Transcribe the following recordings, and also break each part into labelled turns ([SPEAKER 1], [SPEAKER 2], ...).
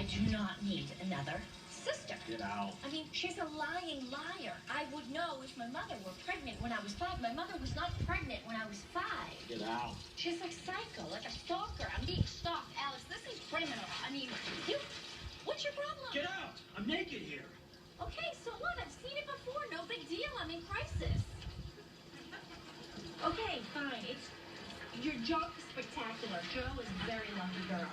[SPEAKER 1] do not need another sister.
[SPEAKER 2] Get out.
[SPEAKER 1] I mean, she's a lying liar. I would know if my mother were pregnant when I was 5. My mother was not pregnant when I was 5.
[SPEAKER 2] Get out.
[SPEAKER 1] She's like psycho, like a stalker. I'm being stalked, Alex. This is criminal. I mean, what's your problem?
[SPEAKER 2] Get out. I'm naked here.
[SPEAKER 1] Okay, so what? I've seen it before. No big deal. I'm in crisis. Okay, fine. Your joke is spectacular. Joe is a very lucky girl.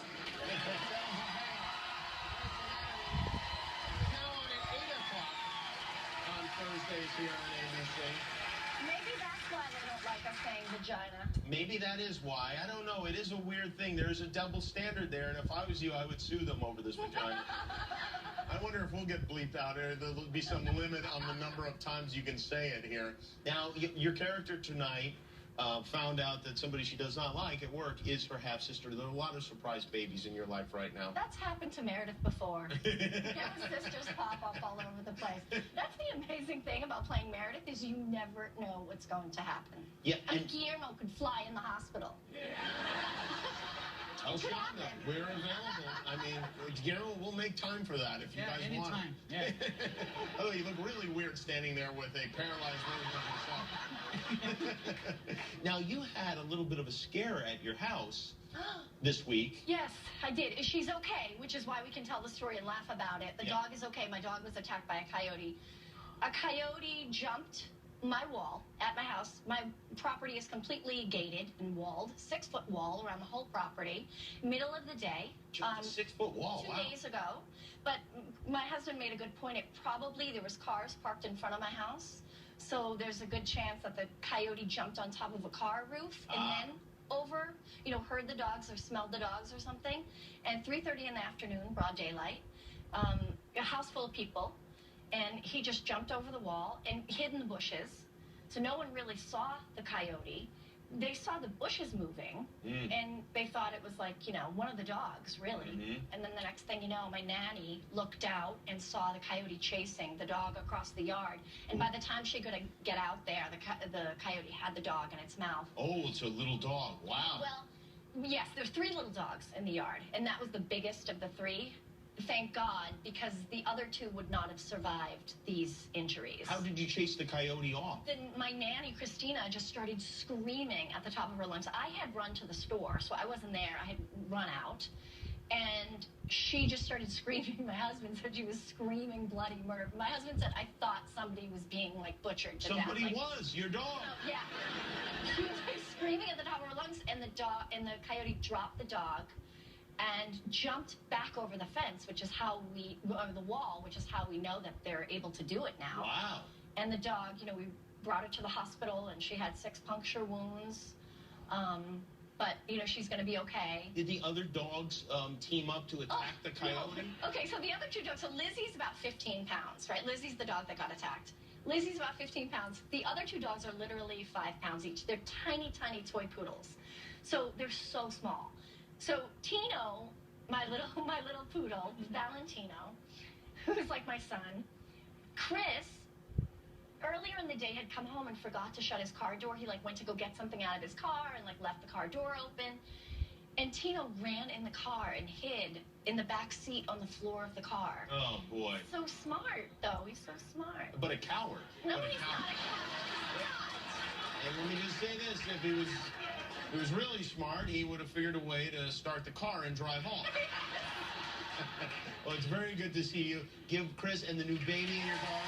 [SPEAKER 2] On Thursdays here on ABC.
[SPEAKER 1] Maybe that's why they don't like us saying vagina.
[SPEAKER 3] Maybe that is why. I don't know. It is a weird thing. There is a double standard there, and if I was you, I would sue them over this vagina. I wonder if we'll get bleeped out here. There'll be some limit on the number of times you can say it here. Now, your character tonight found out that somebody she does not like at work is her half-sister. There are a lot of surprise babies in your life right now.
[SPEAKER 1] That's happened to Meredith before. Sisters pop up all over the place. That's the amazing thing about playing Meredith is you never know what's going to happen.
[SPEAKER 3] Yeah,
[SPEAKER 1] I mean, Guillermo could fly in the hospital.
[SPEAKER 3] Tell Shonda, we're available. I mean, Guillermo, we'll make time for that if you guys want.
[SPEAKER 2] Yeah.
[SPEAKER 3] Oh, you look really weird standing there with a paralyzed version of yourself. Now, you had a little bit of a scare at your house this week.
[SPEAKER 1] Yes, I did. She's okay, which is why we can tell the story and laugh about it. The dog is okay. My dog was attacked by a coyote. A coyote jumped my wall at my house. My property is completely gated and walled, 6-foot wall around the whole property. Middle of the day.
[SPEAKER 3] 6-foot wall.
[SPEAKER 1] 2 days ago. But my husband made a good point. There was cars parked in front of my house. So there's a good chance that the coyote jumped on top of a car roof and then over, heard the dogs or smelled the dogs or something. And 3:30 in the afternoon, broad daylight, a house full of people. And he just jumped over the wall and hid in the bushes. So no one really saw the coyote. They saw the bushes moving, and they thought it was like, one of the dogs, really. And then the next thing you know, my nanny looked out and saw the coyote chasing the dog across the yard. And by the time she could get out there, the coyote had the dog in its mouth.
[SPEAKER 3] Oh, it's a little dog. Wow.
[SPEAKER 1] Well, yes, there's 3 little dogs in the yard, and that was the biggest of the 3. Thank God, because the other 2 would not have survived these injuries.
[SPEAKER 3] How did you chase the coyote off?
[SPEAKER 1] Then my nanny, Christina, just started screaming at the top of her lungs. I had run to the store, so I wasn't there. I had run out. And she just started screaming. My husband said she was screaming bloody murder. My husband said, I thought somebody was being, butchered to death.
[SPEAKER 3] Somebody was, your dog.
[SPEAKER 1] Yeah. She was, screaming at the top of her lungs, and the coyote dropped the dog and jumped back over the fence, over the wall, which is how we know that they're able to do it now.
[SPEAKER 3] Wow.
[SPEAKER 1] And the dog, we brought her to the hospital, and she had 6 puncture wounds. But, she's going to be okay.
[SPEAKER 3] Did the other dogs team up to attack the coyote?
[SPEAKER 1] No. Okay, so the other 2 dogs, so Lizzie's about 15 pounds, right? Lizzie's the dog that got attacked. Lizzie's about 15 pounds. The other 2 dogs are literally 5 pounds each. They're tiny, tiny toy poodles. So they're so small. So Tino, my little poodle, Valentino, who is like my son, Chris, earlier in the day had come home and forgot to shut his car door. He went to go get something out of his car and left the car door open. And Tino ran in the car and hid in the back seat on the floor of the car.
[SPEAKER 3] Oh boy.
[SPEAKER 1] So smart though. He's so smart.
[SPEAKER 3] But a coward.
[SPEAKER 1] No,
[SPEAKER 3] but
[SPEAKER 1] he's not a coward. He's not.
[SPEAKER 3] And let me just say this, if he was really smart, he would have figured a way to start the car and drive off. Well, it's very good to see you. Give Chris and the new baby in your car.